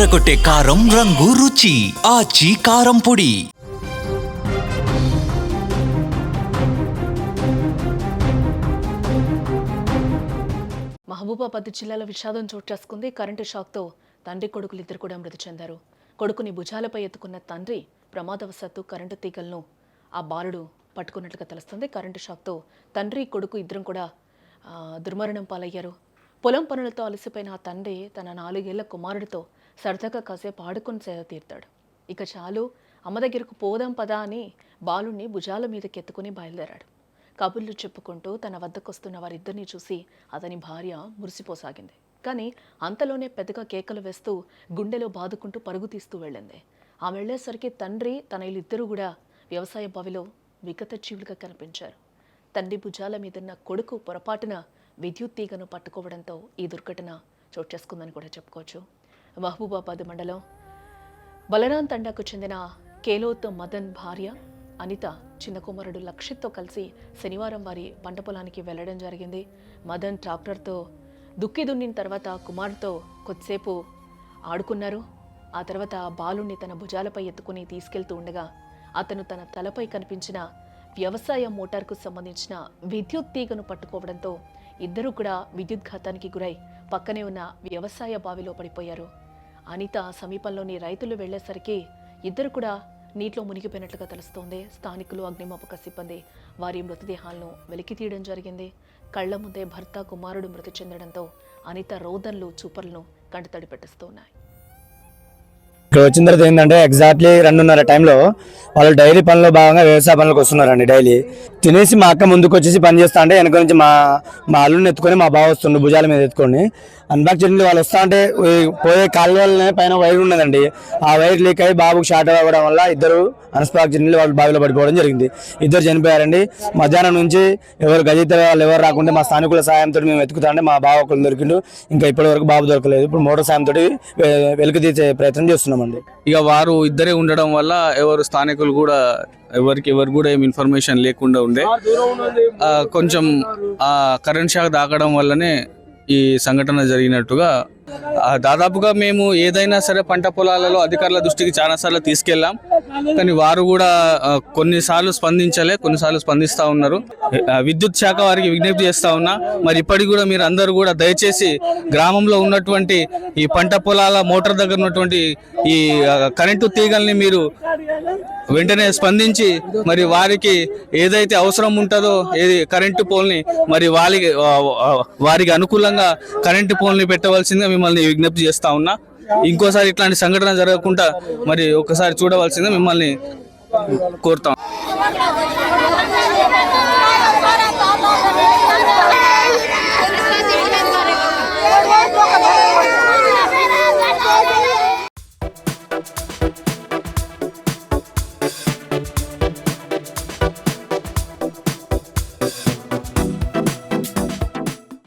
అదరగొట్టే కారం రంగు రుచి ఆచి కారం పొడి. మహబూబాబాద్ జిల్లాలో విషాదం చోటు చేసుకుంది. కరెంటు షాక్తో తండ్రి కొడుకులు ఇద్దరు కూడా మృతి చెందారు. కొడుకుని భుజాలపై ఎత్తుకున్న తండ్రి ప్రమాదవశాత్తు కరెంటు తీగలను ఆ బాలుడు పట్టుకున్నట్లుగా తెలుస్తుంది. కరెంటు షాక్తో తండ్రి కొడుకు ఇద్దరం కూడా దుర్మరణం పాలయ్యారు. పొలం పనులతో అలసిపోయిన ఆ తండ్రి తన 4 ఏళ్ల కుమారుడితో సరదాగా కాసేపు ఆడుకుని సేద తీర్తాడు. ఇక చాలు అమ్మ దగ్గరకు పోదాం పదా అని బాలుడిని భుజాల మీదకి ఎత్తుకుని బయలుదేరాడు. కబుర్లు చెప్పుకుంటూ తన వద్దకు వస్తున్న వారిద్దరినీ చూసి అతని భార్య మురిసిపోసాగింది. కానీ అంతలోనే పెద్దగా కేకలు వేస్తూ గుండెలో బాదుకుంటూ పరుగు తీస్తూ వెళ్ళింది. ఆమె వెళ్లేసరికి తండ్రి తన ఇద్దరూ కూడా వ్యవసాయ బావిలో విగత జీవులుగా కనిపించారు. తండ్రి భుజాల మీదున్న కొడుకు పొరపాటున విద్యుత్ తీగను పట్టుకోవడంతో ఈ దుర్ఘటన చోటు చేసుకుందని కూడా చెప్పుకోవచ్చు. మహబూబాబాద్ మండలం బలరాం తండాకు చెందిన కేలోత్ మదన్ భార్య అనిత చిన్న కుమారుడు లక్షిత్తో కలిసి శనివారం వారి పంట పొలానికి వెళ్లడం జరిగింది. మదన్ ట్రాక్టర్తో దుక్కి దున్నిన తర్వాత కుమారుడితో కొద్దిసేపు ఆడుకున్నారు. ఆ తర్వాత బాలుని తన భుజాలపై ఎత్తుకుని తీసుకెళ్తూ ఉండగా అతను తన తలపై కనిపించిన వ్యవసాయ మోటార్కు సంబంధించిన విద్యుత్ తీగను పట్టుకోవడంతో ఇద్దరూ కూడా విద్యుద్ఘాతానికి గురై పక్కనే ఉన్న వ్యవసాయ బావిలో పడిపోయారు. అనిత సమీపంలోని రైతులు వెళ్లేసరికి ఇద్దరు కూడా నీటిలో మునిగిపోయినట్లుగా తెలుస్తోంది. స్థానికులు, అగ్నిమాపక సిబ్బంది వారి మృతదేహాలను వెలికి తీయడం జరిగింది. కళ్ల ముందే భర్త, కుమారుడు మృతి చెందడంతో అనిత రోదన్లు, చూపర్లను కంటతడి పెట్టిస్తున్నాయి. ఇక్కడ వచ్చిన తర్వాత ఏంటంటే ఎగ్జాక్ట్లీ 2:30 టైంలో వాళ్ళు డైలీ పనిలో భాగంగా వ్యవసాయ పనులకు వస్తున్నారండి. డైలీ తినేసి మా అక్క ముందుకు వచ్చేసి పని చేస్తా అంటే వెనక నుంచి మా అల్లుని ఎత్తుకొని మా బావ వస్తుండే భుజాల మీద ఎత్తుకొని అన్బాక్సిడెంట్లీ వాళ్ళు వస్తా అంటే పోయే కాలువలనే పైన వైర్ ఉన్నదండి. ఆ వైర్ లీక్ అయ్యి బాబుకు షార్ట్ అవ్వడం వల్ల ఇద్దరు అన్స్పాక్సిడెంట్లీ వాళ్ళు బావిలో పడిపోవడం జరిగింది. ఇద్దరు చనిపోయారండి. మధ్యాహ్నం నుంచి ఎవరు గజిత వాళ్ళు ఎవరు రాకుండా మా స్థానికుల సాయంతో మేము వెతుకుతా అంటే మా బావ ఒకరు దొరికిండు. ఇంకా ఇప్పటి వరకు బాబు దొరకలేదు. ఇప్పుడు మోటార్ సాయంతో వెలికి తీసే ప్రయత్నం చేస్తున్నామండి. ఇక వారు ఇద్దరే ఉండడం వల్ల ఎవరు స్థానికులు కూడా ఎవరు కూడా ఏం ఇన్ఫర్మేషన్ లేకుండా ఉండే కొంచెం ఆ కరెంట్ షాక్ తాకడం వల్లనే ఈ సంఘటన జరిగినట్టుగా దాదాపుగా మేము ఏదైనా సరే పంట పొలాలలో అధికారుల దృష్టికి చాలాసార్లు తీసుకెళ్ళాం. కానీ వారు కూడా కొన్నిసార్లు కొన్నిసార్లు స్పందిస్తూ ఉన్నారు. విద్యుత్ శాఖ వారికి విజ్ఞప్తి చేస్తూ ఉన్నా, మరి ఇప్పటికి కూడా మీరు అందరూ కూడా దయచేసి గ్రామంలో ఉన్నటువంటి ఈ పంట పొలాల మోటార్ దగ్గర ఉన్నటువంటి ఈ కరెంటు తీగల్ని మీరు వెంటనే స్పందించి మరి వారికి ఏదైతే అవసరం ఉంటుందో ఏది కరెంటు పోల్ని మరి వారికి అనుకూలంగా కరెంటు పోల్ని పెట్టవలసిందిగా మిమ్మల్ని విజ్ఞప్తి చేస్తా ఉన్నా. ఇంకోసారి ఇట్లాంటి సంఘటన జరగకుండా మరి ఒకసారి చూడవలసిందిగా మిమ్మల్ని కోరుతాం.